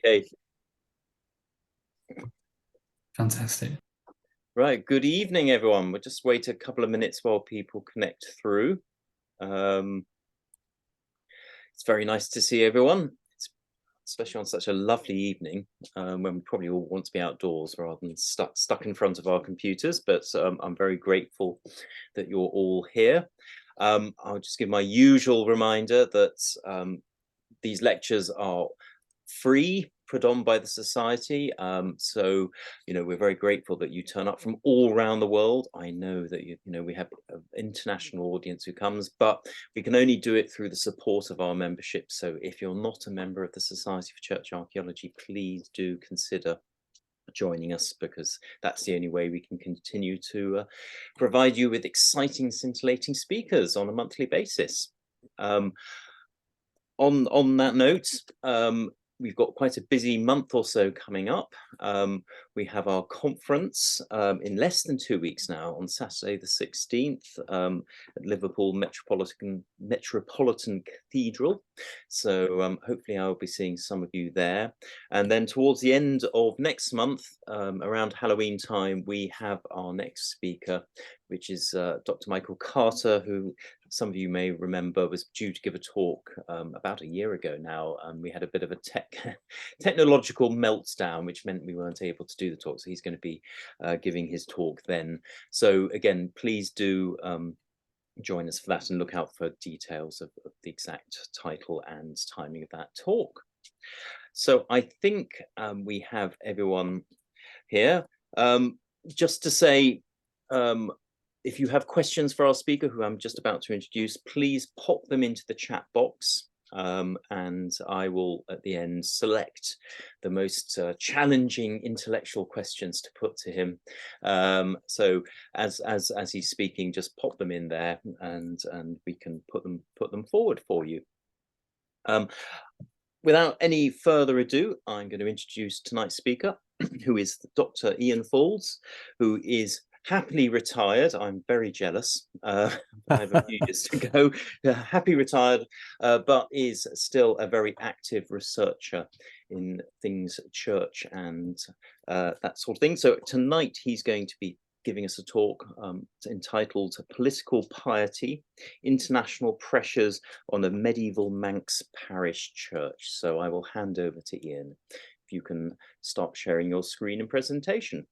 Okay. Fantastic. Right. Good evening, everyone. We'll just wait a couple of minutes while people connect through. It's very nice to see everyone, especially on such a lovely evening when we probably all want to be outdoors rather than stuck in front of our computers. But I'm very grateful that you're all here. I'll just give my usual reminder that these lectures are free, put on by the Society. So, we're very grateful that you turn up from all around the world. I know that, we have an international audience who comes, but we can only do it through the support of our membership. So if you're not a member of the Society for Church Archaeology, please do consider joining us, because that's the only way we can continue to provide you with exciting, scintillating speakers on a monthly basis. On that note, we've got quite a busy month or so coming up. We have our conference in less than 2 weeks now, on Saturday the 16th at Liverpool Metropolitan Cathedral. So hopefully I'll be seeing some of you there. And then towards the end of next month, around Halloween time, we have our next speaker, which is Dr. Michael Carter, who some of you may remember was due to give a talk about a year ago now. We had a bit of a technological meltdown, which meant we weren't able to do the talk. So he's going to be giving his talk then. So again, please do join us for that and look out for details of the exact title and timing of that talk. So I think we have everyone here. Just to say, if you have questions for our speaker, who I'm just about to introduce, please pop them into the chat box, and I will at the end select the most challenging intellectual questions to put to him. So as he's speaking, just pop them in there, and we can put them forward for you. Without any further ado, I'm going to introduce tonight's speaker, who is Dr. Ian Faulds, who is happily retired. I'm very jealous. I have a few years to go. Happy retired, but is still a very active researcher in things church and that sort of thing. So tonight he's going to be giving us a talk entitled Political Piety, International Pressures on a Medieval Manx Parish Church. So I will hand over to Ian. If you can start sharing your screen and presentation.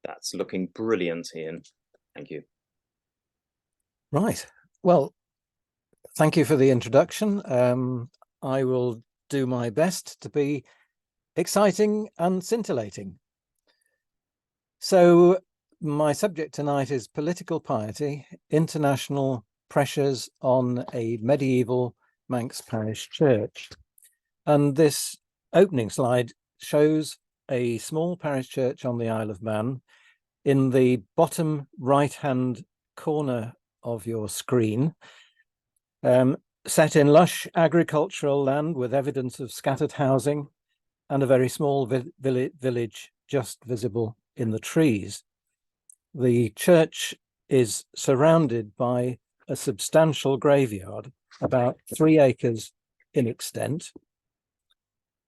That's looking brilliant, Ian. Thank you. Right. Well, thank you for the introduction. I will do my best to be exciting and scintillating. So my subject tonight is Political Piety, International Pressures on a Medieval Manx Parish Church. And this opening slide shows a small parish church on the Isle of Man. In the bottom right-hand corner of your screen, set in lush agricultural land with evidence of scattered housing and a very small village just visible in the trees. The church is surrounded by a substantial graveyard, about 3 acres in extent,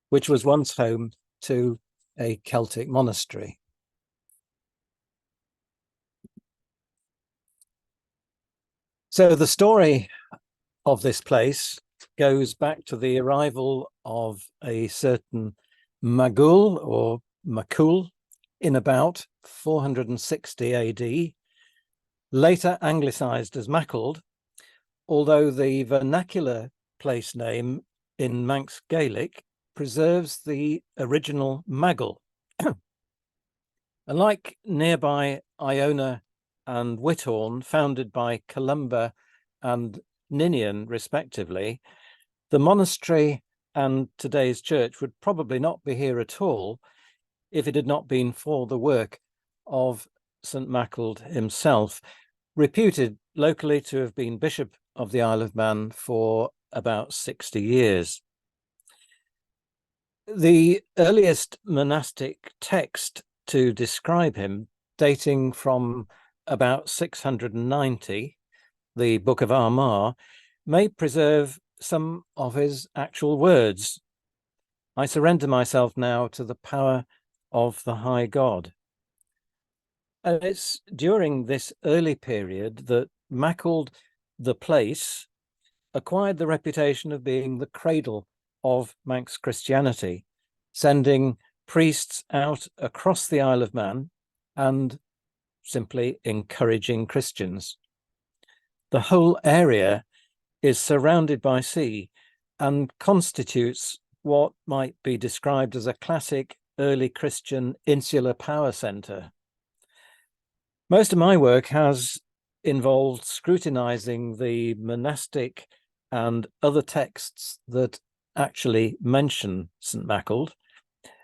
which was once home to a Celtic monastery. So the story of this place goes back to the arrival of a certain Magul or Macul in about 460 AD, later anglicized as Mackald, although the vernacular place name in Manx Gaelic preserves the original Maggle. Unlike nearby Iona and Whithorn, founded by Columba and Ninian respectively, the monastery and today's church would probably not be here at all if it had not been for the work of St Maccled himself, reputed locally to have been Bishop of the Isle of Man for about 60 years. The earliest monastic text to describe him, dating from about 690, the Book of Armagh, may preserve some of his actual words. I surrender myself now to the power of the high God. And it's during this early period that Maccled, the place, acquired the reputation of being the cradle of Manx Christianity, sending priests out across the Isle of Man and simply encouraging Christians. The whole area is surrounded by sea and constitutes what might be described as a classic early Christian insular power centre. Most of my work has involved scrutinizing the monastic and other texts that actually mention St Maccled,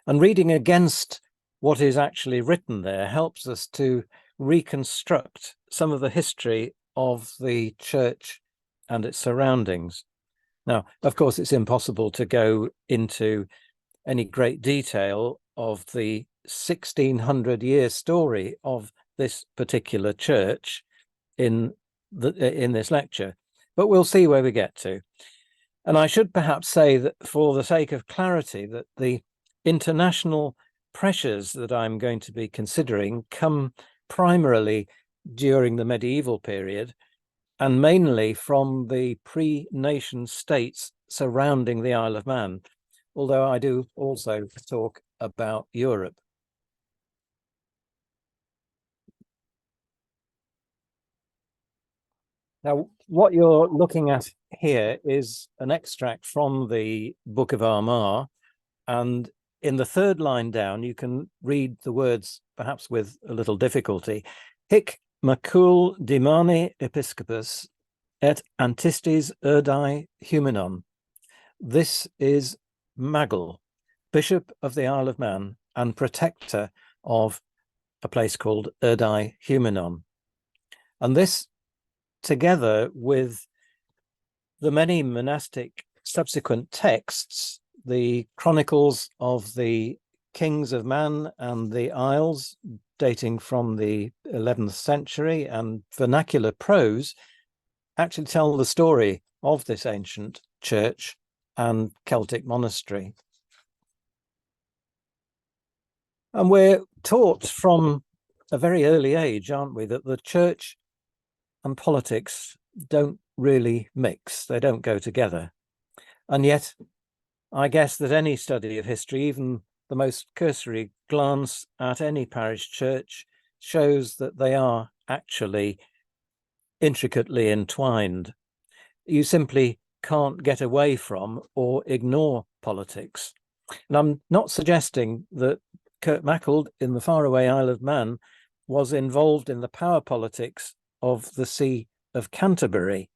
and reading against what is actually written there helps us to reconstruct some of the history of the church and its surroundings. Now, of course, it's impossible to go into any great detail of the 1600-year story of this particular church in this lecture, but we'll see where we get to. And I should perhaps say that, for the sake of clarity, that the international pressures that I'm going to be considering come primarily during the medieval period, and mainly from the pre-nation states surrounding the Isle of Man, although I do also talk about Europe. Now, what you're looking at here is an extract from the Book of Armagh, and in the third line down, you can read the words, perhaps with a little difficulty, Hic macul dimane episcopus et antistes urdae huminon. This is Maggle, Bishop of the Isle of Man and protector of a place called Urdae Huminon. And this, together with the many monastic subsequent texts, the chronicles of the kings of Man and the Isles, dating from the 11th century, and vernacular prose, actually tell the story of this ancient church and Celtic monastery. And we're taught from a very early age, aren't we, that the church and politics don't really mix, they don't go together. And yet, I guess that any study of history, even the most cursory glance at any parish church, shows that they are actually intricately entwined. You simply can't get away from or ignore politics. And I'm not suggesting that Kirk Maccled in the faraway Isle of Man was involved in the power politics of the See of Canterbury,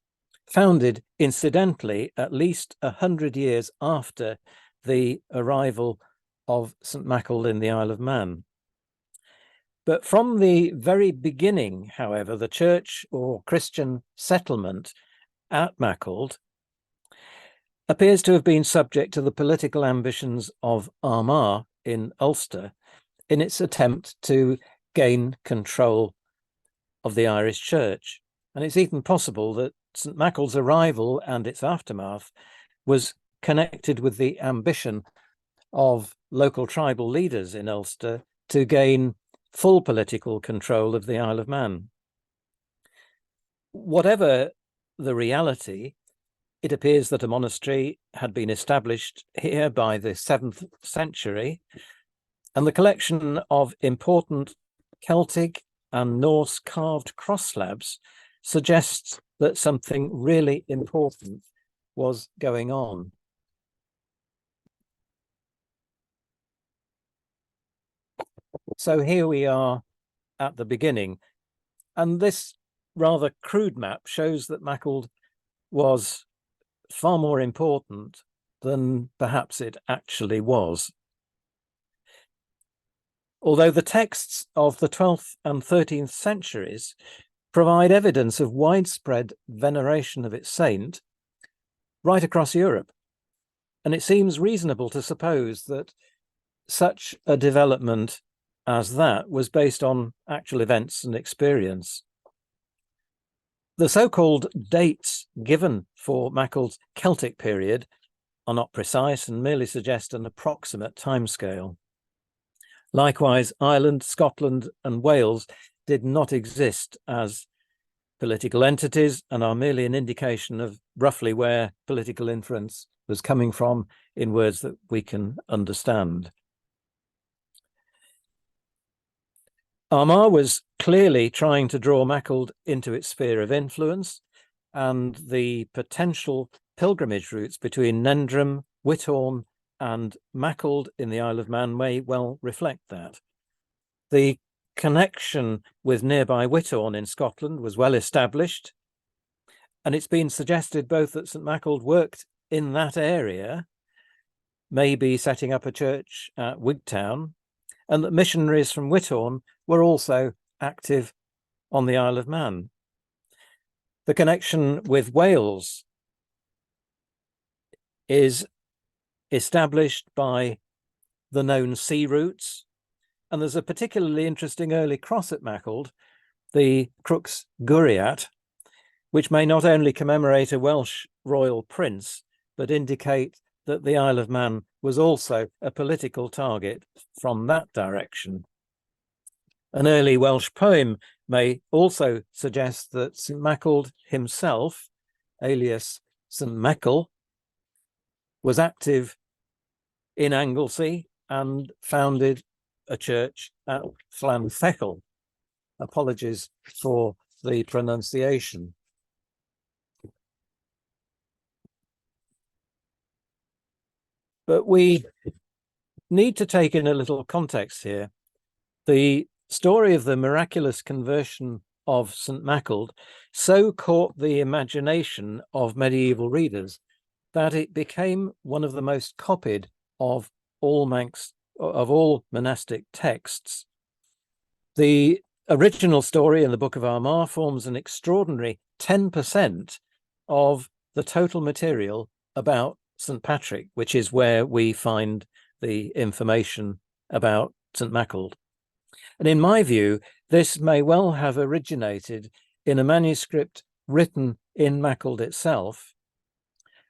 founded incidentally at least 100 years after the arrival of St Maccled in the Isle of Man. But from the very beginning, however, the church or Christian settlement at Maccled appears to have been subject to the political ambitions of Armagh in Ulster in its attempt to gain control of the Irish church. And it's even possible that St Maccle's arrival and its aftermath was connected with the ambition of local tribal leaders in Ulster to gain full political control of the Isle of Man. Whatever the reality, it appears that a monastery had been established here by the 7th century, and the collection of important Celtic and Norse carved cross slabs suggests that something really important was going on. So here we are at the beginning, and this rather crude map shows that Maccled was far more important than perhaps it actually was. although the texts of the 12th and 13th centuries provide evidence of widespread veneration of its saint right across Europe. And it seems reasonable to suppose that such a development as that was based on actual events and experience. The so-called dates given for Maculd's Celtic period are not precise and merely suggest an approximate timescale. Likewise, Ireland, Scotland, and Wales did not exist as political entities and are merely an indication of roughly where political influence was coming from in words that we can understand. Armagh was clearly trying to draw Maculd into its sphere of influence, and the potential pilgrimage routes between Nendrum, Whithorn, and Maculd in the Isle of Man may well reflect that. The connection with nearby Whithorn in Scotland was well established, and it's been suggested both that St Maculd worked in that area, maybe setting up a church at Wigtown, and that missionaries from Whithorn were also active on the Isle of Man. The connection with Wales is established by the known sea routes, and there's a particularly interesting early cross at Maculd, the Crux Guriat, which may not only commemorate a Welsh royal prince, but indicate that the Isle of Man was also a political target from that direction. An early Welsh poem may also suggest that St Maculd himself, alias St Meckel, was active in Anglesey and founded a church at Llanfechel. Apologies for the pronunciation. But we need to take in a little context here. The story of the miraculous conversion of St Maculd so caught the imagination of medieval readers that it became one of the most copied of all monastic texts. The original story in the Book of Armagh forms an extraordinary 10% of the total material about St Patrick, which is where we find the information about St Maculd. And in my view, this may well have originated in a manuscript written in Maculd itself,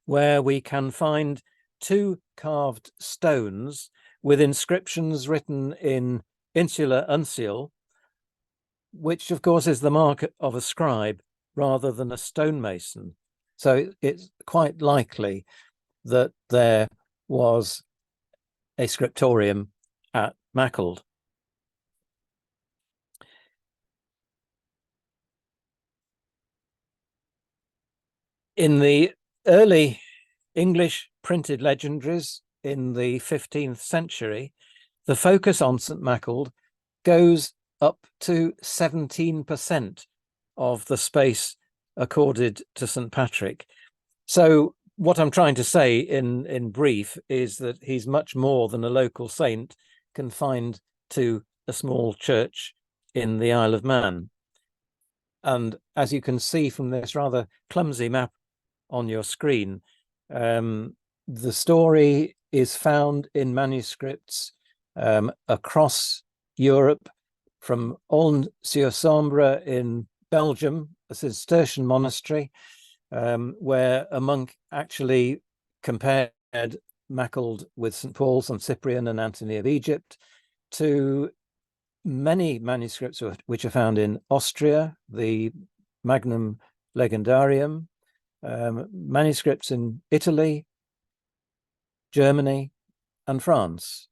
where we can find 2 carved stones with inscriptions written in insula uncial, which of course is the mark of a scribe rather than a stonemason. So it's quite likely that there was a scriptorium at Maculd. In the early English printed legendaries in the 15th century, the focus on St Maculd goes up to 17% of the space accorded to St Patrick. So what I'm trying to say in brief is that he's much more than a local saint confined to a small church in the Isle of Man. And as you can see from this rather clumsy map on your screen, the story is found in manuscripts across Europe, from Aulne-sur-Sambre in Belgium, a Cistercian monastery, where a monk actually compared Maculd with St Paul's and Cyprian and Anthony of Egypt, to many manuscripts which are found in Austria, the Magnum Legendarium, manuscripts in Italy, Germany, and France.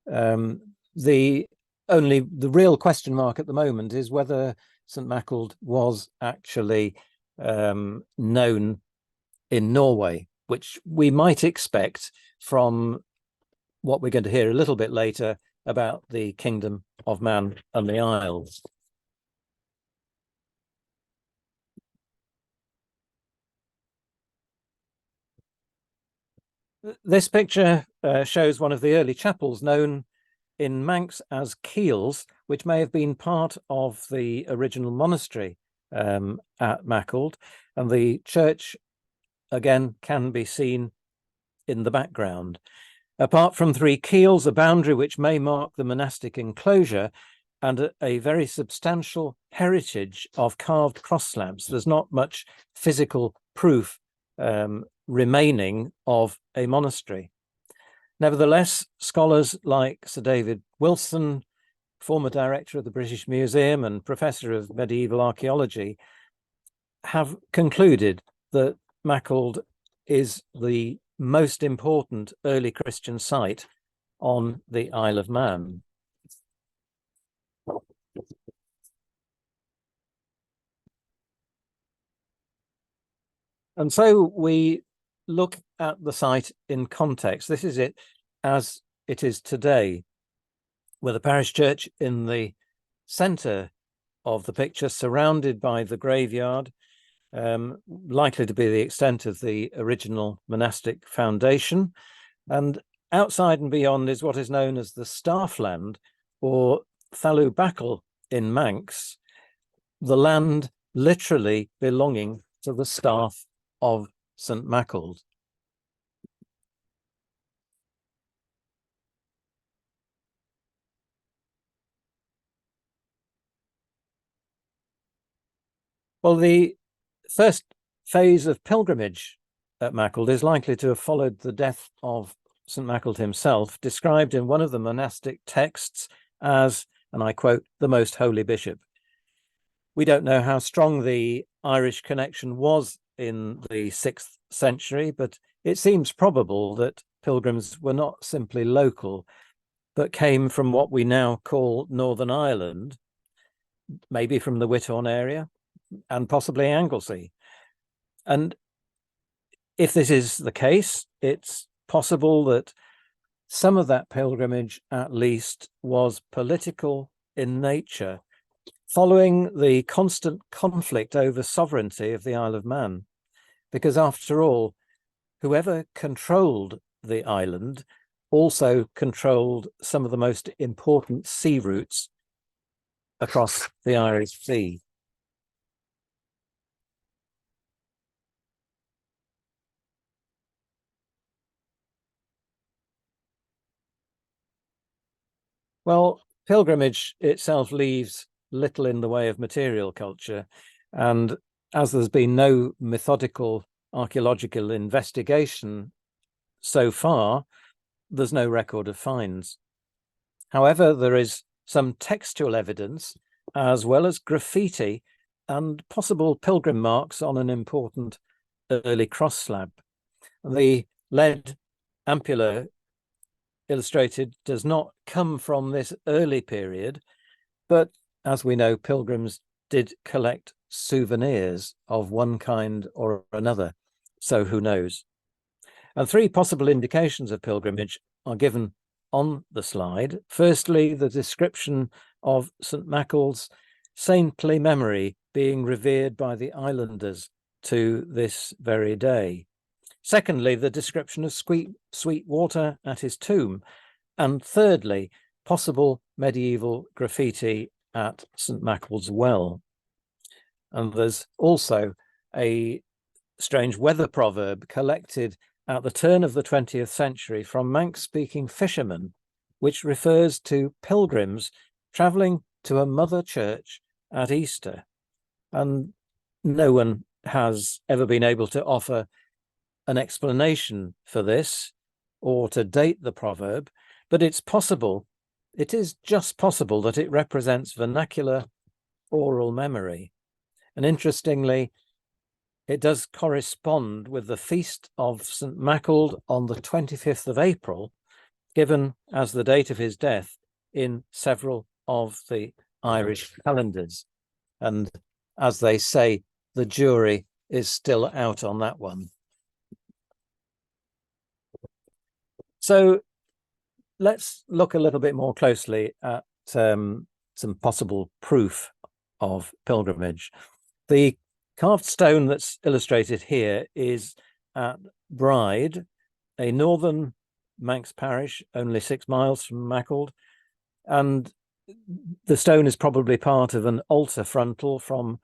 The real question mark at the moment is whether St Maculd was actually known in Norway, which we might expect from what we're going to hear a little bit later about the Kingdom of Man and the Isles. This picture shows one of the early chapels known in Manx as keels, which may have been part of the original monastery at Mackald, and the church again can be seen in the background. Apart from 3 keels, a boundary which may mark the monastic enclosure, and a very substantial heritage of carved cross slabs. There's not much physical proof remaining of a monastery. Nevertheless, scholars like Sir David Wilson, former director of the British Museum and professor of medieval archaeology, have concluded that Mackald is the most important early Christian site on the Isle of Man. And so we look at the site in context. This is it as it is today, with the parish church in the centre of the picture, surrounded by the graveyard, likely to be the extent of the original monastic foundation. And outside and beyond is what is known as the Staffland, or Thalw Bacol in Manx, the land literally belonging to the staff of St. Mackald. Well, the first phase of pilgrimage at Mackald is likely to have followed the death of St. Mackald himself, described in one of the monastic texts as, and I quote, the most holy bishop. We don't know how strong the Irish connection was in the 6th century, but it seems probable that pilgrims were not simply local, but came from what we now call Northern Ireland, maybe from the Whithorn area, and possibly Anglesey. And if this is the case, it's possible that some of that pilgrimage, at least, was political in nature, following the constant conflict over sovereignty of the Isle of Man. Because after all, whoever controlled the island also controlled some of the most important sea routes across the Irish Sea. Well, pilgrimage itself leaves little in the way of material culture, and as there's been no methodical archaeological investigation so far, there's no record of finds. However, there is some textual evidence, as well as graffiti and possible pilgrim marks on an important early cross slab. The lead ampulla illustrated does not come from this early period, but as we know, pilgrims did collect souvenirs of one kind or another, so who knows? And 3 possible indications of pilgrimage are given on the slide. Firstly, the description of St. Mackald's saintly memory being revered by the islanders to this very day. Secondly, the description of sweet water at his tomb. And thirdly, possible medieval graffiti at St. Mackald's well. And there's also a strange weather proverb collected at the turn of the 20th century from Manx-speaking fishermen, which refers to pilgrims travelling to a mother church at Easter. And no one has ever been able to offer an explanation for this or to date the proverb, but it's possible, it is just possible that it represents vernacular oral memory. And interestingly, it does correspond with the feast of St. Mackald on the 25th of April, given as the date of his death in several of the Irish calendars. And as they say, the jury is still out on that one. So let's look a little bit more closely at some possible proof of pilgrimage. The carved stone that's illustrated here is at Bride, a northern Manx parish, only 6 miles from Mackald, And the stone is probably part of an altar frontal from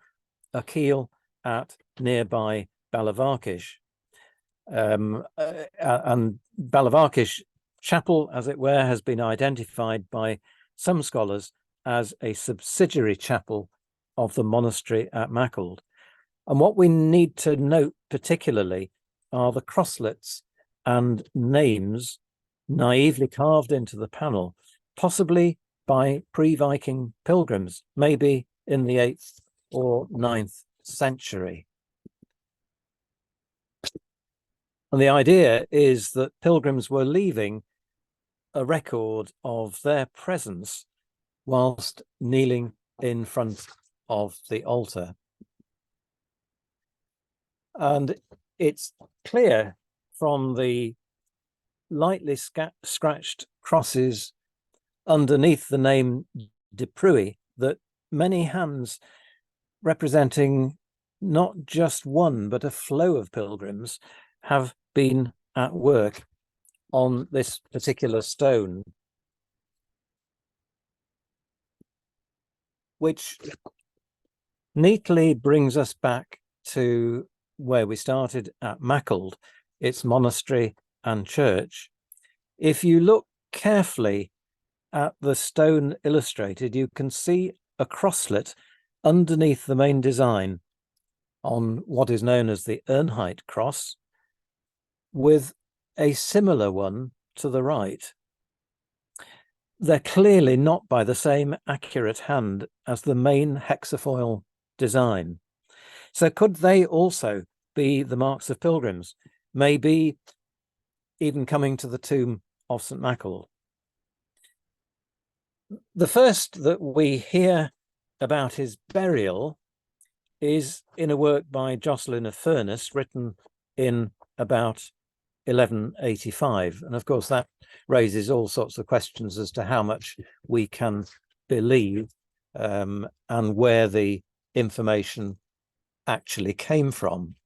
a keel at nearby Balavarkish. And Balavarkish Chapel, as it were, has been identified by some scholars as a subsidiary chapel of the monastery at Mackald. And what we need to note particularly are the crosslets and names naively carved into the panel, possibly by pre-Viking pilgrims, maybe in the 8th or 9th century. And the idea is that pilgrims were leaving a record of their presence whilst kneeling in front of the altar. And it's clear from the lightly scratched crosses underneath the name De Pruy that many hands representing not just one, but a flow of pilgrims have been at work on this particular stone, which neatly brings us back to where we started at Mackald, its monastery and church. If you look carefully at the stone illustrated, you can see a crosslet underneath the main design on what is known as the Ernheit cross, with a similar one to the right. They're clearly not by the same accurate hand as the main hexafoil design. So could they also be the marks of pilgrims, maybe even coming to the tomb of St. Mackald? The first that we hear about his burial is in a work by Jocelyn of Furness, written in about 1185. And of course, that raises all sorts of questions as to how much we can believe and where the information actually came from.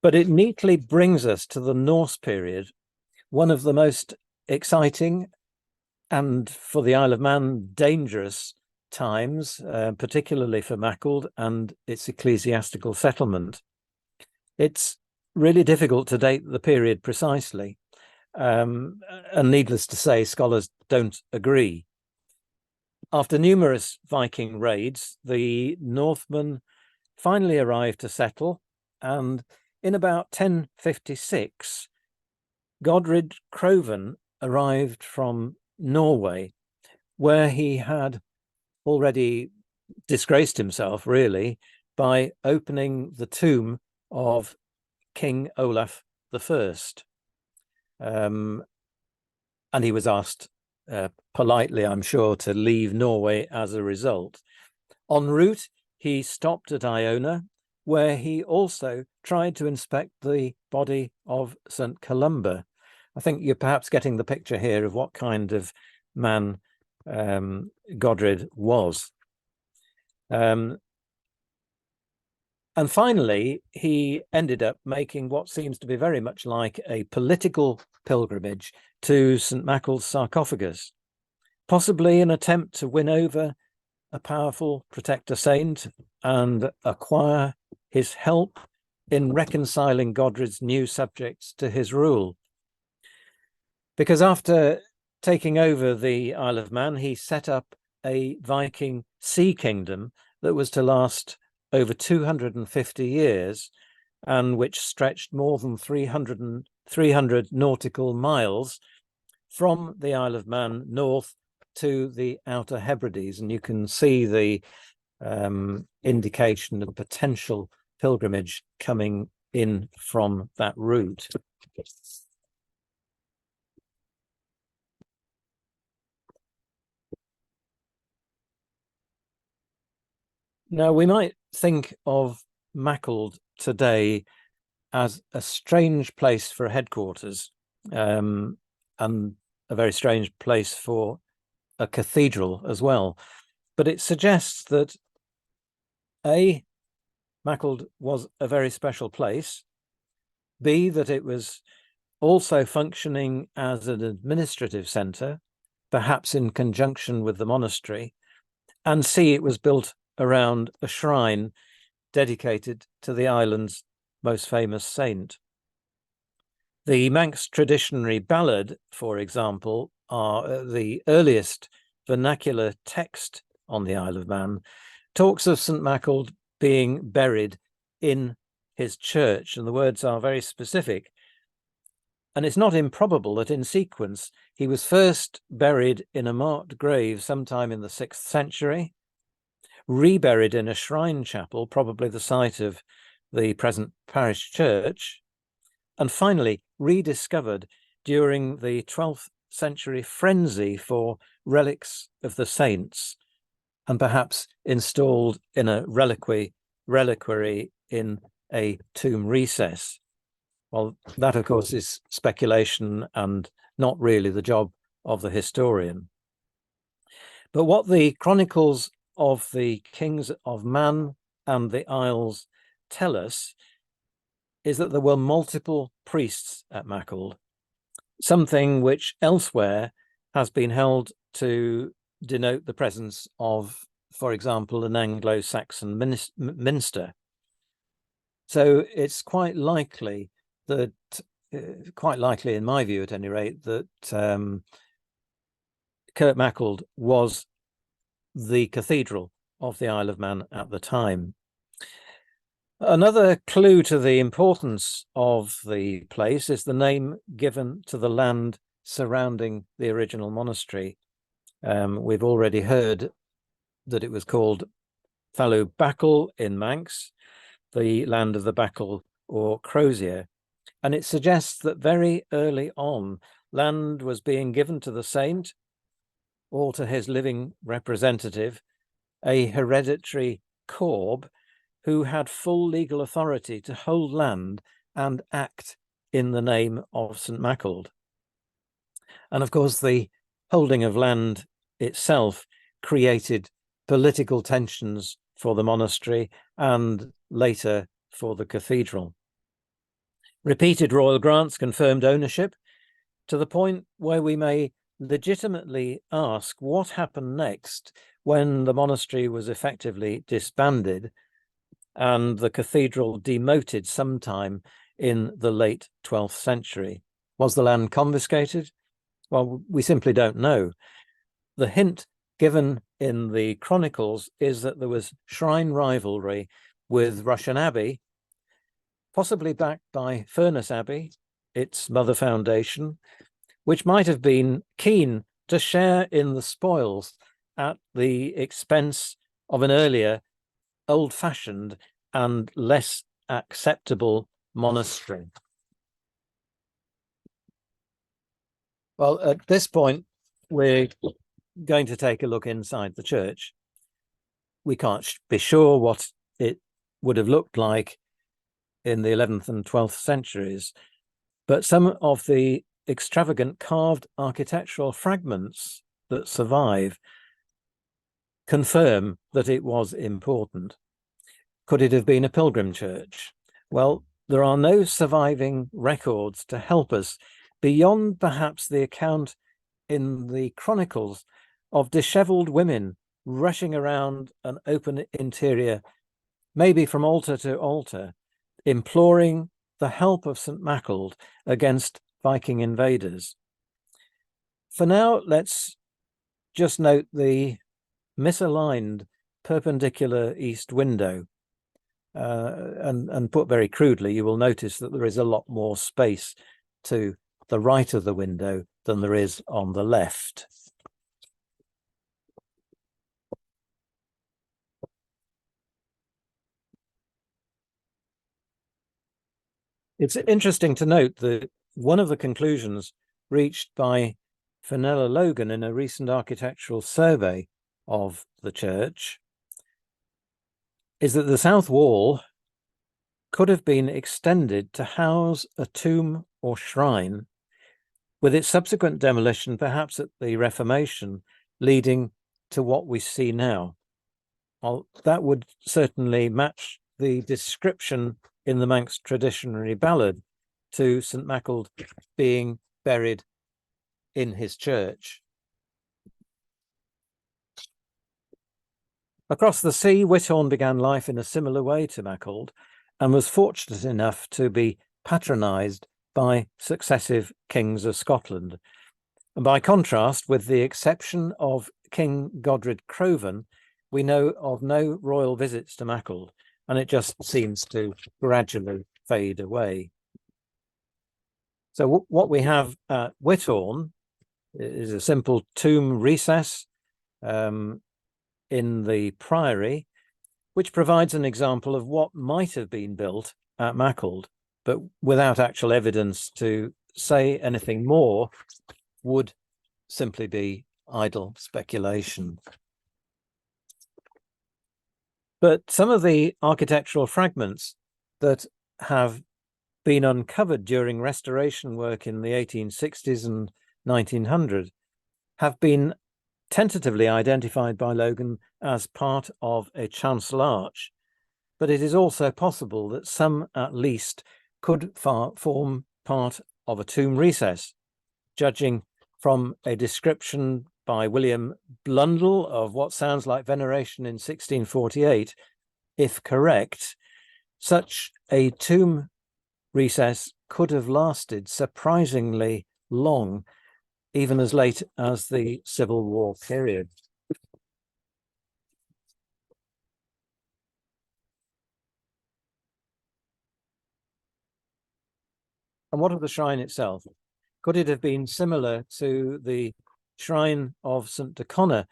But it neatly brings us to the Norse period, one of the most exciting and, for the Isle of Man, dangerous times, particularly for Mackald and its ecclesiastical settlement. It's really difficult to date the period precisely, and needless to say, scholars don't agree. After numerous Viking raids, the Northmen finally arrived to settle, and in about 1056, Godred Crovan arrived from Norway, where he had already disgraced himself, really, by opening the tomb of King Olaf I. And he was asked politely, I'm sure, to leave Norway as a result. En route, he stopped at Iona, where he also tried to inspect the body of St. Columba. I think you're perhaps getting the picture here of what kind of man Godred was. And finally, he ended up making what seems to be very much like a political pilgrimage to St. Mackald's sarcophagus, possibly an attempt to win over a powerful protector saint and acquire his help in reconciling Godred's new subjects to his rule. Because after taking over the Isle of Man, he set up a Viking sea kingdom that was to last over 250 years and which stretched more than 300 nautical miles from the Isle of Man north to the Outer Hebrides. And you can see the indication of potential pilgrimage coming in from that route. Now, we might think of Mackald today as a strange place for a headquarters and a very strange place for a cathedral as well. But it suggests that A, Mackald was a very special place, B, that it was also functioning as an administrative centre, perhaps in conjunction with the monastery, and C, it was built around a shrine dedicated to the island's most famous saint. The Manx traditionary ballad, for example, are the earliest vernacular text on the Isle of Man, talks of St Maccled being buried in his church, and the words are very specific. And it's not improbable that in sequence, he was first buried in a marked grave sometime in the 6th century, reburied in a shrine chapel, probably the site of the present parish church, and finally rediscovered during the 12th century frenzy for relics of the saints, and perhaps installed in a reliquary in a tomb recess. Well, that, of course, is speculation and not really the job of the historian. But what the chronicles of the kings of Man and the Isles tell us is that there were multiple priests at Maccled, something which elsewhere has been held to denote the presence of, for example, an Anglo-Saxon minster. So it's quite likely that, in my view at any rate, that Kirk Maccled was the cathedral of the Isle of Man at the time. Another clue to the importance of the place is the name given to the land surrounding the original monastery. We've already heard that it was called Fallow Backle in Manx, the land of the Backle or Crozier, and it suggests that very early on land was being given to the saint or to his living representative, a hereditary corb, who had full legal authority to hold land and act in the name of St Maccled. And of course, the holding of land itself created political tensions for the monastery and later for the cathedral. Repeated royal grants confirmed ownership to the point where we may legitimately ask what happened next when the monastery was effectively disbanded and the cathedral demoted sometime in the late 12th century. Was the land confiscated? Well, we simply don't know. The hint given in the chronicles is that there was shrine rivalry with Rushen Abbey, possibly backed by Furness Abbey, its mother foundation, which might have been keen to share in the spoils at the expense of an earlier, old-fashioned and less acceptable monastery. Well, at this point, we're going to take a look inside the church. We can't be sure what it would have looked like in the 11th and 12th centuries, but some of the extravagant carved architectural fragments that survive confirm that it was important. Could it have been a pilgrim church? Well, there are no surviving records to help us beyond perhaps the account in the chronicles of dishevelled women rushing around an open interior, maybe from altar to altar, imploring the help of St Maccled against Viking invaders. For now, let's just note the misaligned perpendicular east window. And put very crudely, you will notice that there is a lot more space to the right of the window than there is on the left. It's interesting to note that one of the conclusions reached by Fenella Logan in a recent architectural survey of the church is that the south wall could have been extended to house a tomb or shrine, with its subsequent demolition, perhaps at the Reformation, leading to what we see now. Well, that would certainly match the description in the Manx traditionary ballad, to St Maccled being buried in his church. Across the sea, Whithorn began life in a similar way to Maccled and was fortunate enough to be patronised by successive kings of Scotland. And by contrast, with the exception of King Godred Crovan, we know of no royal visits to Maccled, and it just seems to gradually fade away. So what we have at Whithorn is a simple tomb recess in the priory, which provides an example of what might have been built at Maccled, but without actual evidence to say anything more would simply be idle speculation. But some of the architectural fragments that have been uncovered during restoration work in the 1860s and 1900 have been tentatively identified by Logan as part of a chancel arch, but it is also possible that some at least could form part of a tomb recess, judging from a description by William Blundell of what sounds like veneration in 1648. If correct, such a tomb recess could have lasted surprisingly long, even as late as the Civil War period. And what of the shrine itself? Could it have been similar to the shrine of St Daconna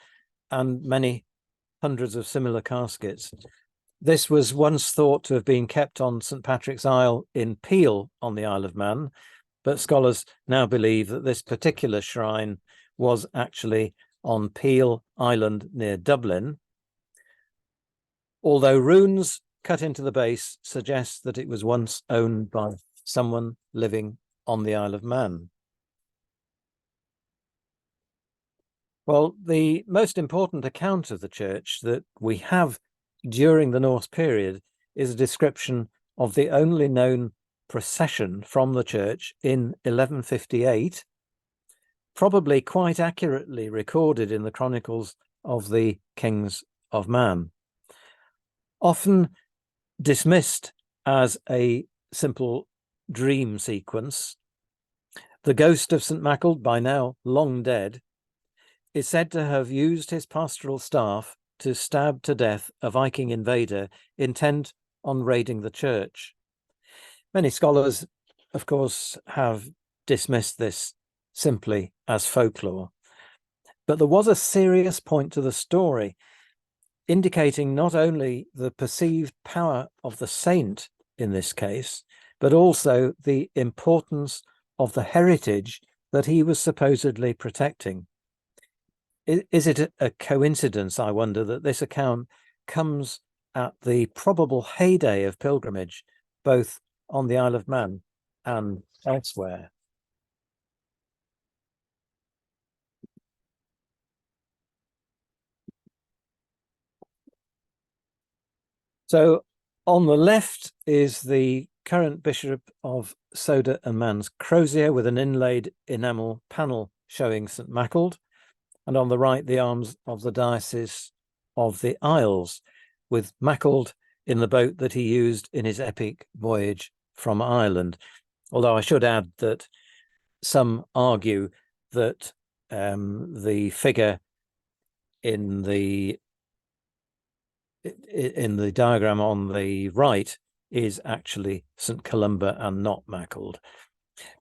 and many hundreds of similar caskets? This was once thought to have been kept on St Patrick's Isle in Peel on the Isle of Man, but scholars now believe that this particular shrine was actually on Peel Island near Dublin, although runes cut into the base suggest that it was once owned by someone living on the Isle of Man. Well, the most important account of the church that we have during the Norse period is a description of the only known procession from the church in 1158, probably quite accurately recorded in the chronicles of the Kings of Man. Often dismissed as a simple dream sequence, the ghost of St Maccled, by now long dead, is said to have used his pastoral staff to stab to death a Viking invader intent on raiding the church. Many scholars, of course, have dismissed this simply as folklore, but there was a serious point to the story, indicating not only the perceived power of the saint in this case, but also the importance of the heritage that he was supposedly protecting. Is it a coincidence, I wonder, that this account comes at the probable heyday of pilgrimage, both on the Isle of Man and elsewhere? So on the left is the current Bishop of Soda and Man's crozier with an inlaid enamel panel showing St Maccled, and on the right the arms of the Diocese of the Isles, with Maccled in the boat that he used in his epic voyage from Ireland. Although I should add that some argue that the figure in the diagram on the right is actually St Columba and not Maccled.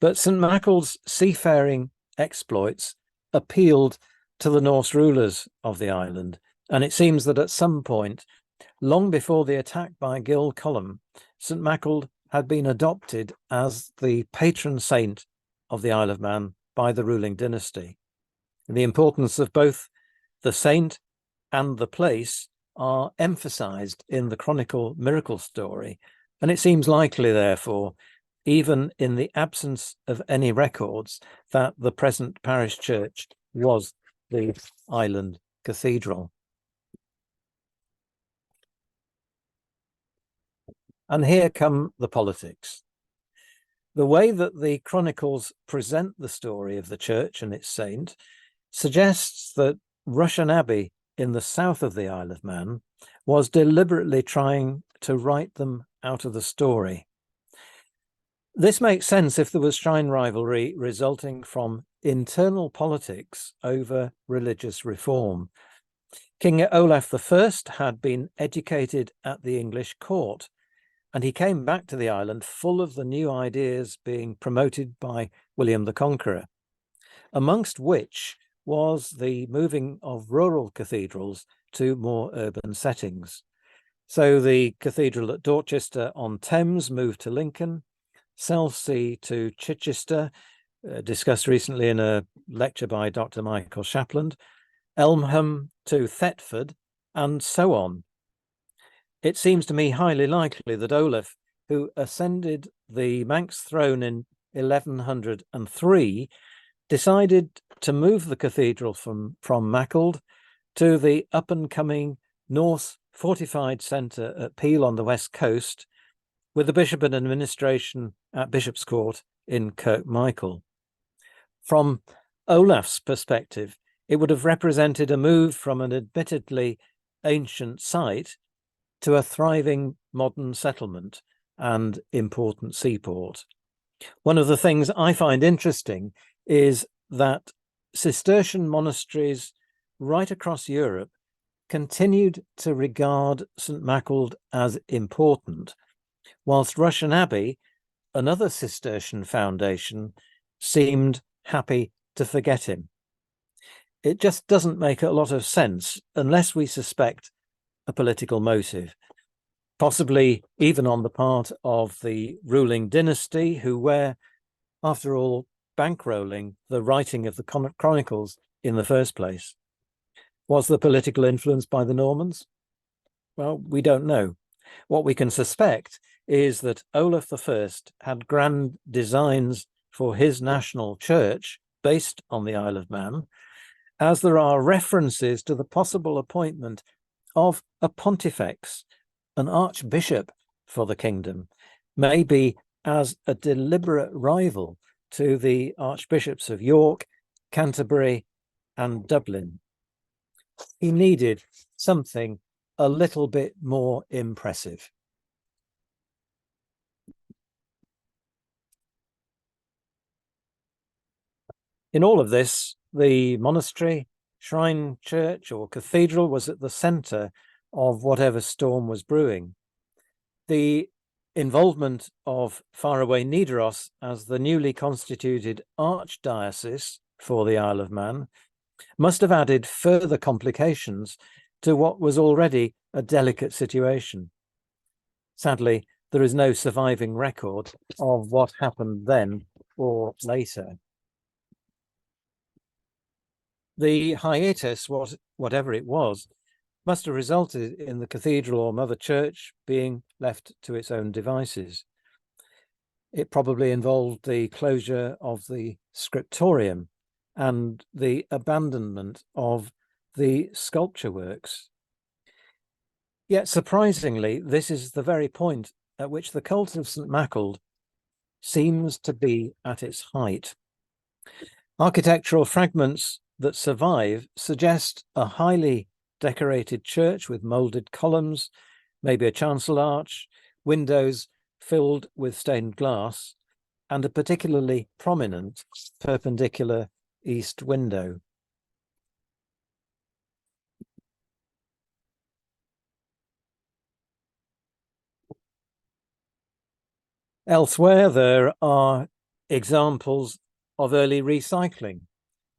But St Maccle's seafaring exploits appealed to the Norse rulers of the island, and it seems that at some point, long before the attack by Gil Colum, St Maccled had been adopted as the patron saint of the Isle of Man by the ruling dynasty. And the importance of both the saint and the place are emphasized in the chronicle miracle story, and it seems likely, therefore, even in the absence of any records, that the present parish church was the island cathedral. And here come the politics. The way that the chronicles present the story of the church and its saint suggests that Rushen Abbey in the south of the Isle of Man was deliberately trying to write them out of the story. This makes sense if there was shrine rivalry resulting from internal politics over religious reform. King Olaf I had been educated at the English court, and he came back to the island full of the new ideas being promoted by William the Conqueror, amongst which was the moving of rural cathedrals to more urban settings. So the cathedral at Dorchester-on-Thames moved to Lincoln, Selsey to Chichester, discussed recently in a lecture by Dr Michael Shapland, Elmham to Thetford, and so on. It seems to me highly likely that Olaf, who ascended the Manx throne in 1103, decided to move the cathedral from Macclesfield to the up-and-coming Norse fortified centre at Peel on the west coast, with the bishop and administration at Bishop's Court in Kirkmichael. From Olaf's perspective, it would have represented a move from an admittedly ancient site to a thriving modern settlement and important seaport. One of the things I find interesting is that Cistercian monasteries right across Europe continued to regard St Macclesfield as important, whilst Rushen Abbey, another Cistercian foundation, seemed happy to forget him. It just doesn't make a lot of sense unless we suspect a political motive, possibly even on the part of the ruling dynasty, who were, after all, bankrolling the writing of the chronicles in the first place. Was the political influence by the Normans? Well, we don't know. What we can suspect is that Olaf I had grand designs for his national church based on the Isle of Man, as there are references to the possible appointment of a pontifex, an archbishop for the kingdom, maybe as a deliberate rival to the archbishops of York, Canterbury, and Dublin. He needed something a little bit more impressive. In all of this, the monastery, shrine, church, or cathedral was at the centre of whatever storm was brewing. The involvement of faraway Nidaros as the newly constituted archdiocese for the Isle of Man must have added further complications to what was already a delicate situation. Sadly, there is no surviving record of what happened then or later. The hiatus, whatever it was, must have resulted in the cathedral or mother church being left to its own devices. It probably involved the closure of the scriptorium and the abandonment of the sculpture works. Yet surprisingly, this is the very point at which the cult of St Macclesfield seems to be at its height. Architectural fragments that survive suggest a highly decorated church with moulded columns, maybe a chancel arch, windows filled with stained glass, and a particularly prominent perpendicular east window. Elsewhere, there are examples of early recycling,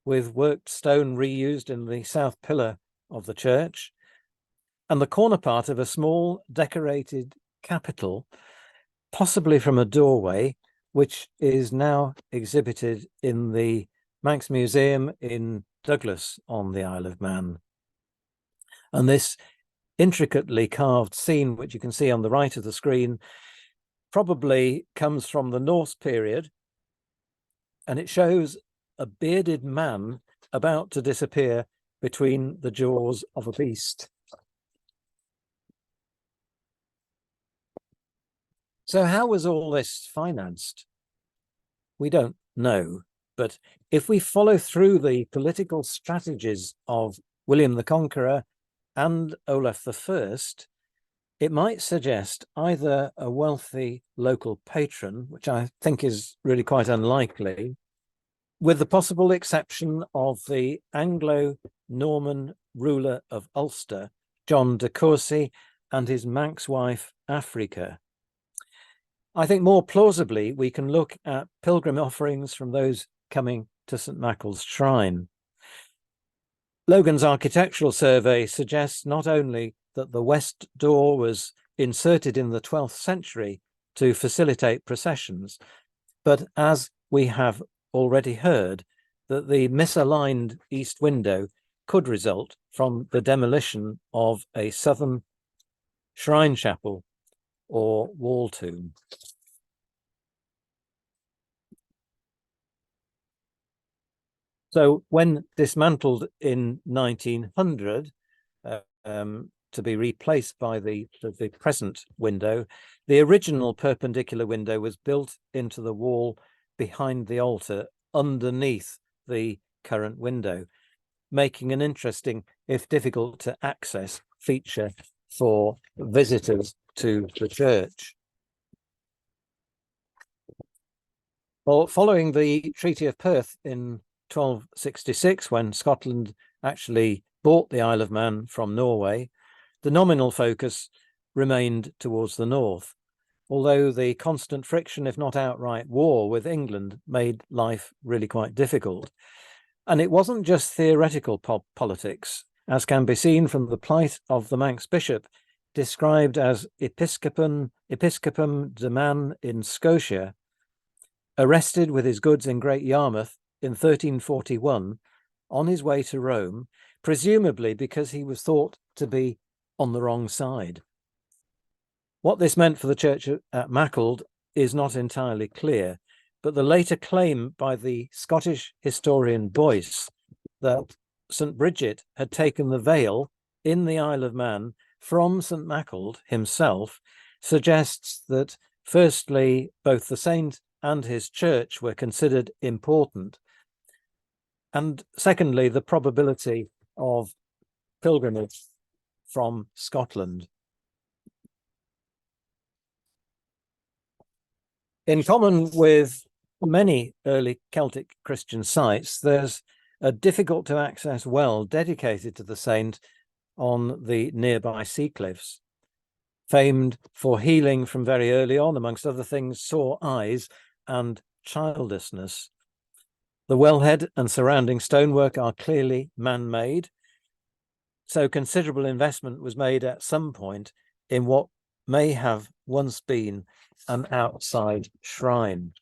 with worked stone reused in the south pillar of the church, and the corner part of a small decorated capital, possibly from a doorway, which is now exhibited in the Manx Museum in Douglas on the Isle of Man. And this intricately carved scene, which you can see on the right of the screen, probably comes from the Norse period, and it shows a bearded man about to disappear between the jaws of a beast. So how was all this financed? we don't know. But if we follow through the political strategies of William the Conqueror and Olaf I, it might suggest either a wealthy local patron, which I think is really quite unlikely, with the possible exception of the Anglo-Norman ruler of Ulster, John de Courcy, and his Manx wife, Africa. I think more plausibly, we can look at pilgrim offerings from those coming to St Maccles's shrine. Logan's architectural survey suggests not only that the west door was inserted in the 12th century to facilitate processions, but as we have already heard, that the misaligned east window could result from the demolition of a southern shrine chapel or wall tomb. So when dismantled in 1900 to be replaced by the present window, the original perpendicular window was built into the wall behind the altar underneath the current window, making an interesting, if difficult to access, feature for visitors to the church. Well, following the Treaty of Perth in 1266, when Scotland actually bought the Isle of Man from Norway, the nominal focus remained towards the north, although the constant friction, if not outright war with England, made life really quite difficult. And it wasn't just theoretical politics, as can be seen from the plight of the Manx bishop, described as episcopum de Man in Scotia, arrested with his goods in Great Yarmouth in 1341 on his way to Rome, presumably because he was thought to be on the wrong side. What this meant for the church at Macclesfield is not entirely clear, but the later claim by the Scottish historian Boyce that St Bridget had taken the veil in the Isle of Man from St Macclesfield himself suggests that, firstly, both the saint and his church were considered important, and secondly, the probability of pilgrimage from Scotland. In common with many early Celtic Christian sites, there's a difficult to access well dedicated to the saint on the nearby sea cliffs, famed for healing from very early on, amongst other things, sore eyes and childlessness. The wellhead and surrounding stonework are clearly man-made, so considerable investment was made at some point in what may have once been an outside shrine.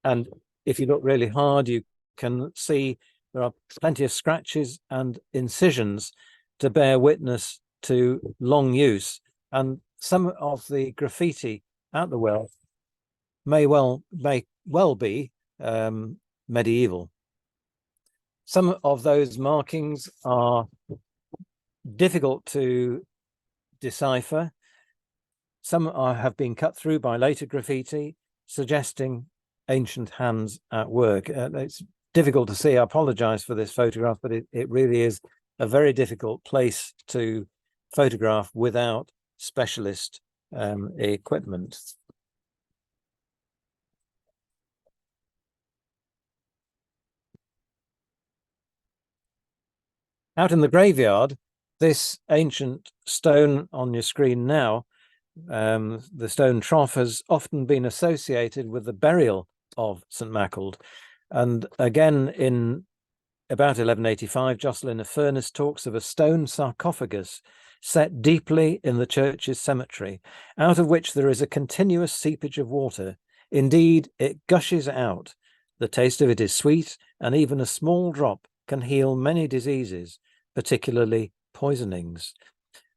And if you look really hard, you can see there are plenty of scratches and incisions to bear witness to long use. And some of the graffiti at the well may well be medieval. Some of those markings are difficult to decipher. Some have been cut through by later graffiti, suggesting ancient hands at work. It's difficult to see. I apologize for this photograph, but it really is a very difficult place to photograph without specialist equipment. Out in the graveyard, this ancient stone on your screen now, the stone trough, has often been associated with the burial of St Macclesfield. And again, in about 1185, Jocelyn of Furness talks of a stone sarcophagus set deeply in the church's cemetery, out of which there is a continuous seepage of water. Indeed, it gushes out. The taste of it is sweet, and even a small drop can heal many diseases, particularly poisonings.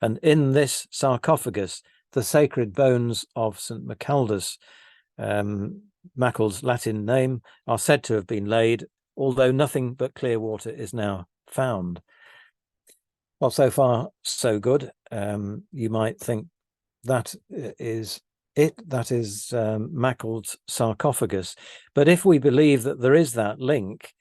And in this sarcophagus, the sacred bones of St Macaldus, Maccles's Latin name, are said to have been laid, although nothing but clear water is now found. Well, so far, so good. You might think that is that is Mackle's sarcophagus. But if we believe that there is that link,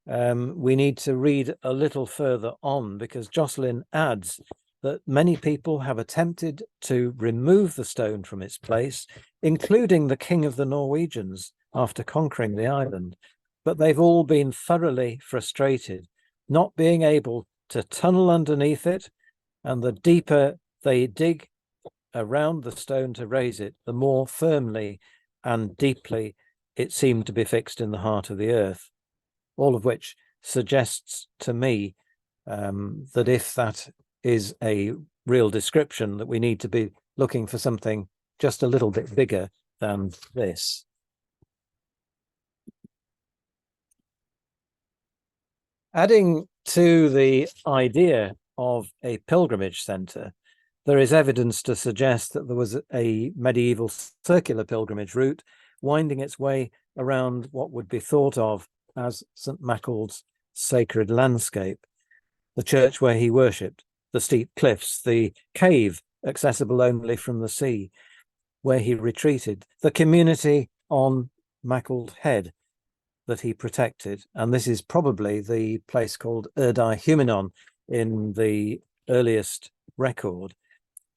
we need to read a little further on, because Jocelyn adds that many people have attempted to remove the stone from its place, including the king of the Norwegians after conquering the island. But they've all been thoroughly frustrated, not being able to tunnel underneath it, and the deeper they dig around the stone to raise it, the more firmly and deeply it seemed to be fixed in the heart of the earth. All of which suggests to me that if that is a real description, that we need to be looking for something just a little bit bigger than this. Adding to the idea of a pilgrimage centre, there is evidence to suggest that there was a medieval circular pilgrimage route winding its way around what would be thought of as St Mackle's sacred landscape, the church where he worshipped, the steep cliffs, the cave accessible only from the sea where he retreated, the community on Mackle's Head that he protected. And this is probably the place called Erdai Humenon in the earliest record.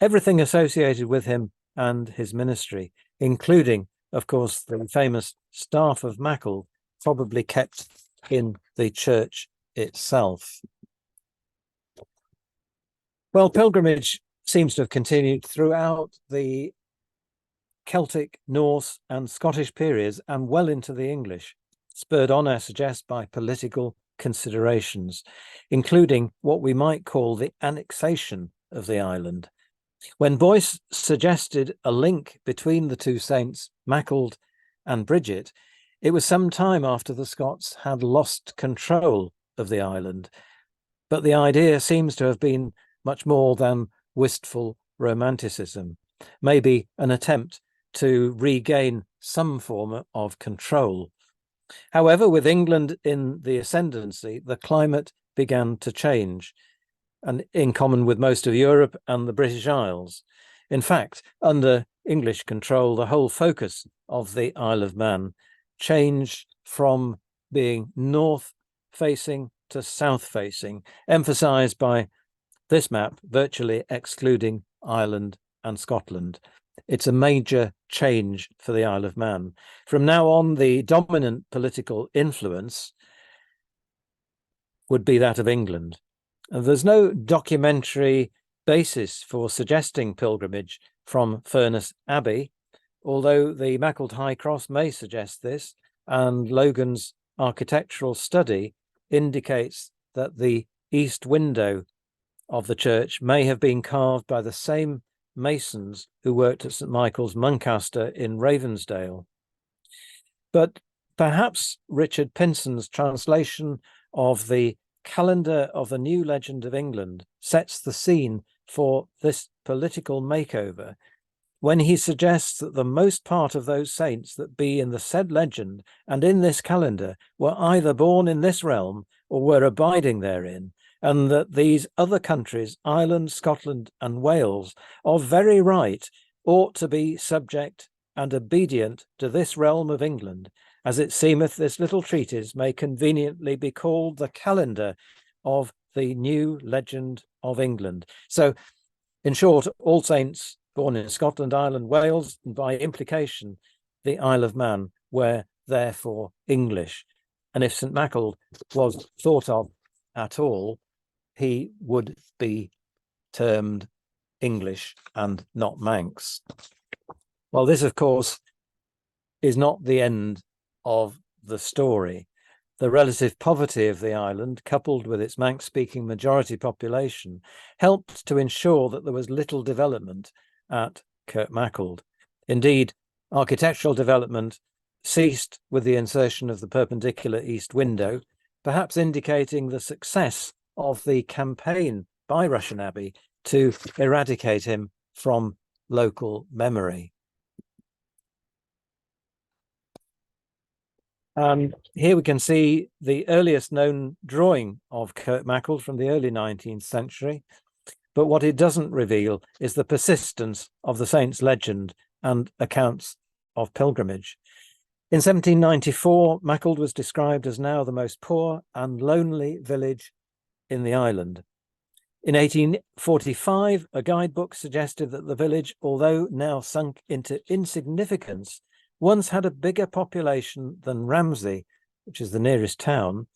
Everything associated with him and his ministry, including, of course, the famous staff of Mackle, probably kept in the church itself. Well, pilgrimage seems to have continued throughout the Celtic, Norse and Scottish periods and well into the English, spurred on, I suggest, by political considerations, including what we might call the annexation of the island. When Boyce suggested a link between the two saints, Mackle and Bridget, it was some time after the Scots had lost control of the island, but the idea seems to have been much more than wistful romanticism, maybe an attempt to regain some form of control. However, with England in the ascendancy, the climate began to change, and in common with most of Europe and the British Isles. In fact, under English control, the whole focus of the Isle of Man changed from being north-facing to south-facing, emphasised by this map virtually excluding Ireland and Scotland. It's a major change for the Isle of Man. From now on, the dominant political influence would be that of England. There's no documentary basis for suggesting pilgrimage from Furness Abbey, although the Mackle High Cross may suggest this, and Logan's architectural study indicates that the east window of the church may have been carved by the same masons who worked at St Michael's Muncaster in Ravensdale. But perhaps Richard Pinson's translation of the Calendar of the New Legend of England sets the scene for this political makeover when he suggests that the most part of those saints that be in the said legend and in this calendar were either born in this realm or were abiding therein, and that these other countries, Ireland, Scotland and Wales, of very right ought to be subject and obedient to this realm of England, as it seemeth this little treatise may conveniently be called the calendar of the new legend of England. So, in short, all saints born in Scotland, Ireland, Wales, and by implication, the Isle of Man, were therefore English. And if St Mackle was thought of at all, he would be termed English and not Manx. Well, this, of course, is not the end of the story. The relative poverty of the island, coupled with its Manx-speaking majority population, helped to ensure that there was little development at Kirkmackle. Indeed, architectural development ceased with the insertion of the perpendicular east window, perhaps indicating the success of the campaign by Rushen Abbey to eradicate him from local memory. Here we can see the earliest known drawing of Kirkmackle from the early 19th century. But what it doesn't reveal is the persistence of the saint's legend and accounts of pilgrimage. In 1794, Mackle was described as now the most poor and lonely village in the island. In 1845, a guidebook suggested that the village, although now sunk into insignificance, once had a bigger population than Ramsey, which is the nearest town,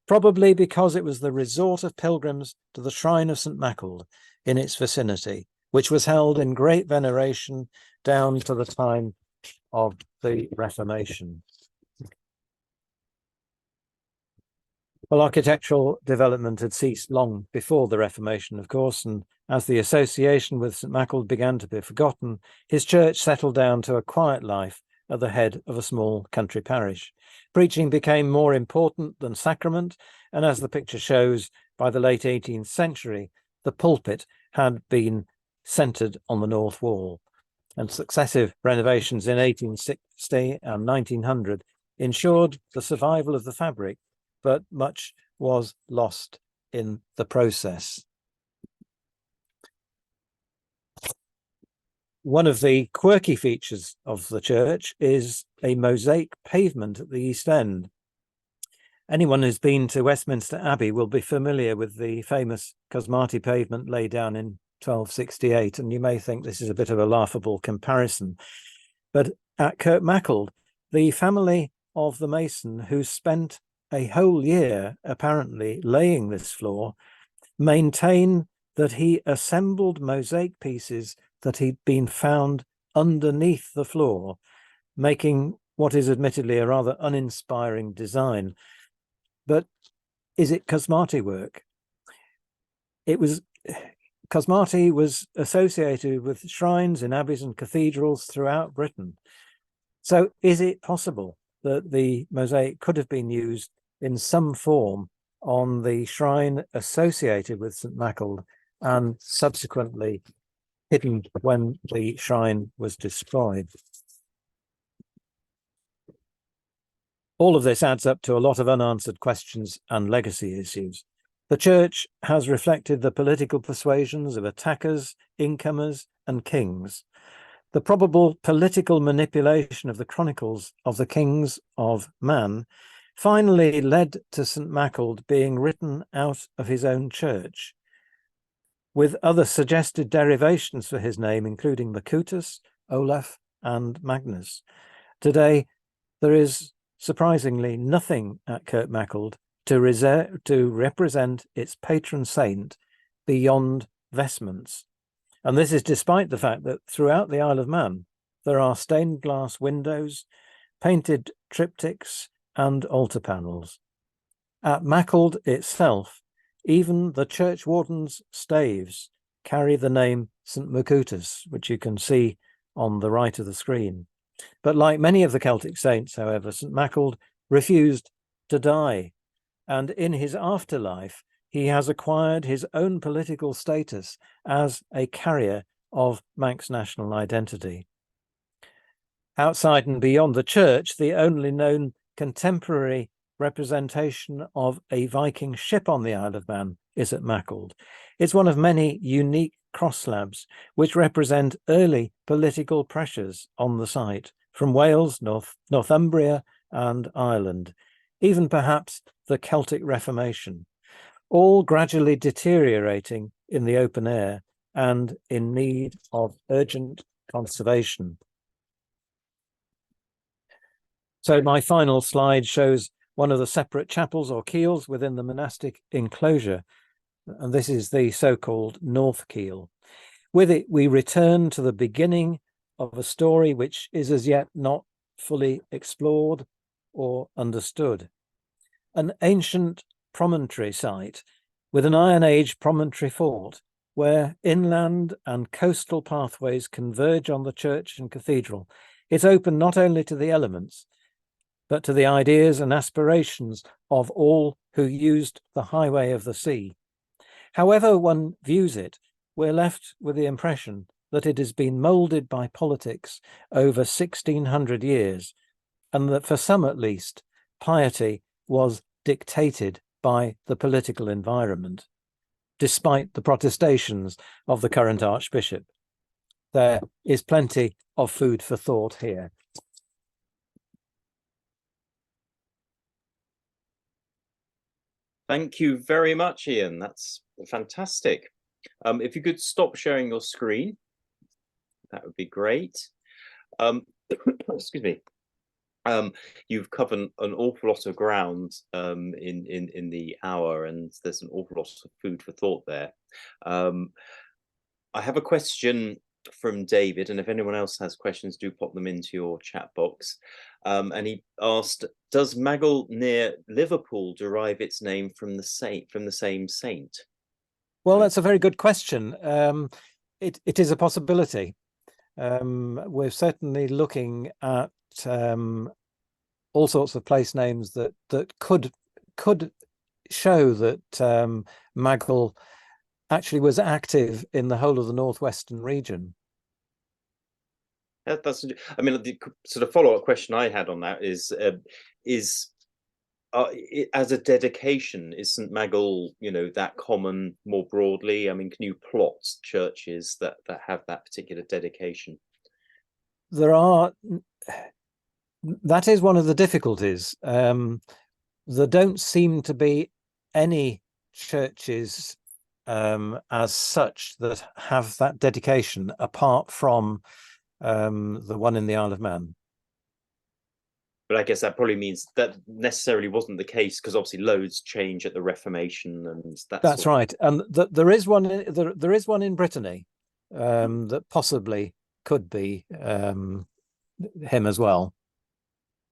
probably because it was the resort of pilgrims to the shrine of St. Mackle in its vicinity, which was held in great veneration down to the time of the Reformation. Well, architectural development had ceased long before the Reformation, of course, and as the association with St. Mackle began to be forgotten, his church settled down to a quiet life at the head of a small country parish. Preaching became more important than sacrament, and as the picture shows, by the late 18th century, the pulpit had been centred on the north wall, and successive renovations in 1860 and 1900 ensured the survival of the fabric, but much was lost in the process. One of the quirky features of the church is a mosaic pavement at the east end. Anyone who's been to Westminster Abbey will be familiar with the famous Cosmati pavement laid down in 1268, and you may think this is a bit of a laughable comparison. But at Kirk Mackle, the family of the mason who spent a whole year apparently laying this floor maintain that he assembled mosaic pieces that he'd been found underneath the floor, making what is admittedly a rather uninspiring design. But is it Cosmati work? Cosmati was associated with shrines in abbeys and cathedrals throughout Britain. So is it possible that the mosaic could have been used in some form on the shrine associated with St. Mackle and subsequently hidden when the shrine was destroyed? All of this adds up to a lot of unanswered questions and legacy issues. The church has reflected the political persuasions of attackers, incomers, and kings. The probable political manipulation of the chronicles of the kings of Man finally led to St. Mackle being written out of his own church, with other suggested derivations for his name, including Macutus, Olaf, and Magnus. Today, there is surprisingly nothing at Kirk Mackle to represent its patron saint beyond vestments. And this is despite the fact that throughout the Isle of Man, there are stained glass windows, painted triptychs, and altar panels. At Mackle itself, even the church warden's staves carry the name St. Macutus, which you can see on the right of the screen. But like many of the Celtic saints, however, St. Mackle refused to die, and in his afterlife, he has acquired his own political status as a carrier of Manx national identity. Outside and beyond the church, the only known contemporary representation of a Viking ship on the Isle of Man is at Mackle. It's one of many unique cross slabs which represent early political pressures on the site from Wales, Northumbria, and Ireland, even perhaps the Celtic Reformation, all gradually deteriorating in the open air and in need of urgent conservation. So my final slide shows one of the separate chapels or keels within the monastic enclosure, and this is the so-called North Keel. With it, we return to the beginning of a story which is as yet not fully explored or understood. An ancient promontory site with an Iron Age promontory fort where inland and coastal pathways converge on the church and cathedral. It's open not only to the elements, but to the ideas and aspirations of all who used the highway of the sea. However one views it, we're left with the impression that it has been moulded by politics over 1600 years, and that for some at least, piety was dictated by the political environment, despite the protestations of the current archbishop. There is plenty of food for thought here. Thank you very much, Ian. That's fantastic. If you could stop sharing your screen, that would be great. Excuse me. You've covered an awful lot of ground in the hour, and there's an awful lot of food for thought there. I have a question from David, and if anyone else has questions, do pop them into your chat box. And he asked, does Maghull near Liverpool derive its name from the same saint? Well, that's a very good question. It is a possibility. We're certainly looking at all sorts of place names that could show that Maghull actually was active in the whole of the northwestern region. That's, I mean, the sort of follow-up question I had on that is as a dedication, is St Maghull, you know, that common more broadly? I mean, can you plot churches that have that particular dedication? There are. That is one of the difficulties. There don't seem to be any churches as such that have that dedication apart from the one in the Isle of Man. But I guess that probably means that necessarily wasn't the case, because obviously loads change at the Reformation, and that's right. And there is one. There is one in Brittany that possibly could be him as well.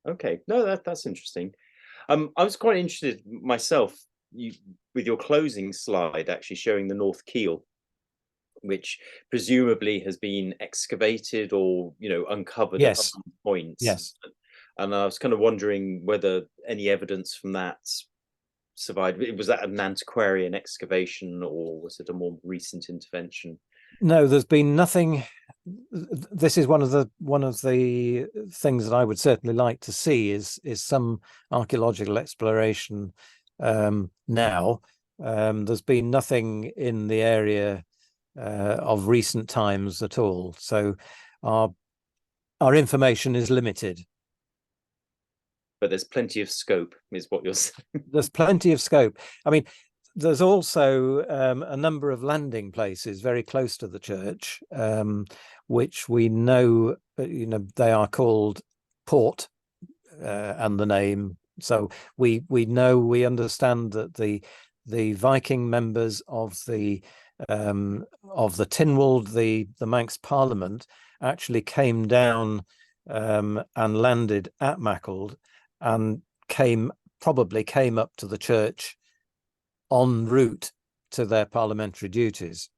Okay, no, that's interesting. I was quite interested myself with your closing slide, actually showing the North Keel, which presumably has been excavated or, you know, uncovered at some points. Yes. And I was kind of wondering whether any evidence from that survived. Was that an antiquarian excavation, or was it a more recent intervention? No, there's been nothing. This is one of the things that I would certainly like to see is some archaeological exploration now. There's been nothing in the area of recent times at all, so our information is limited. But there's plenty of scope, is what you're saying. There's plenty of scope. I mean, there's also a number of landing places very close to the church, which we know, you know, they are called port, and the name. So we understand that the Viking members of the Tynwald, the Manx Parliament, actually came down and landed at Maghull, and probably came up to the church en route to their parliamentary duties.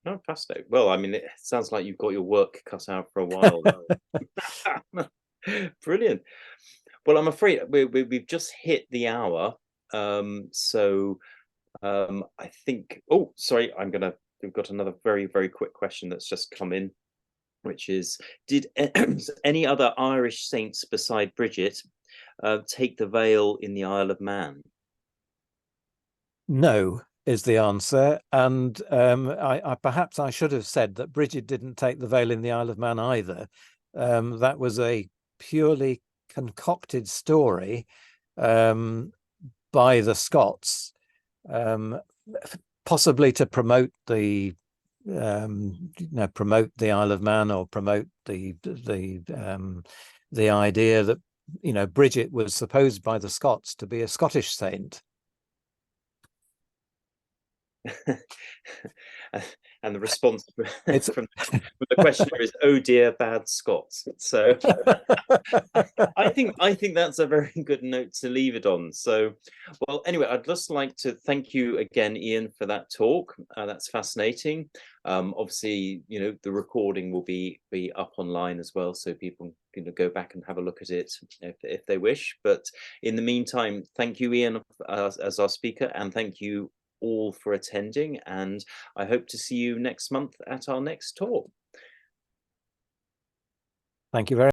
Oh, fantastic. Well, I mean, it sounds like you've got your work cut out for a while. Brilliant. Well, I'm afraid we've just hit the hour. So I think, oh, sorry, we've got another very, very quick question that's just come in, which is, did any other Irish saints beside Bridget take the veil in the Isle of Man? No is the answer, and I perhaps I should have said that Bridget didn't take the veil in the Isle of Man either. That was a purely concocted story by the Scots, possibly to promote the promote the Isle of Man, or promote the idea that, you know, Bridget was supposed by the Scots to be a Scottish saint. And the response from the questioner is, "Oh dear, bad Scots." So I think that's a very good note to leave it on. So, well, anyway, I'd just like to thank you again, Ian, for that talk. That's fascinating. Obviously, you know, the recording will be up online as well, so people can go back and have a look at it if they wish. But in the meantime, thank you, Ian, as our speaker, and thank you all for attending, and I hope to see you next month at our next talk. Thank you very much.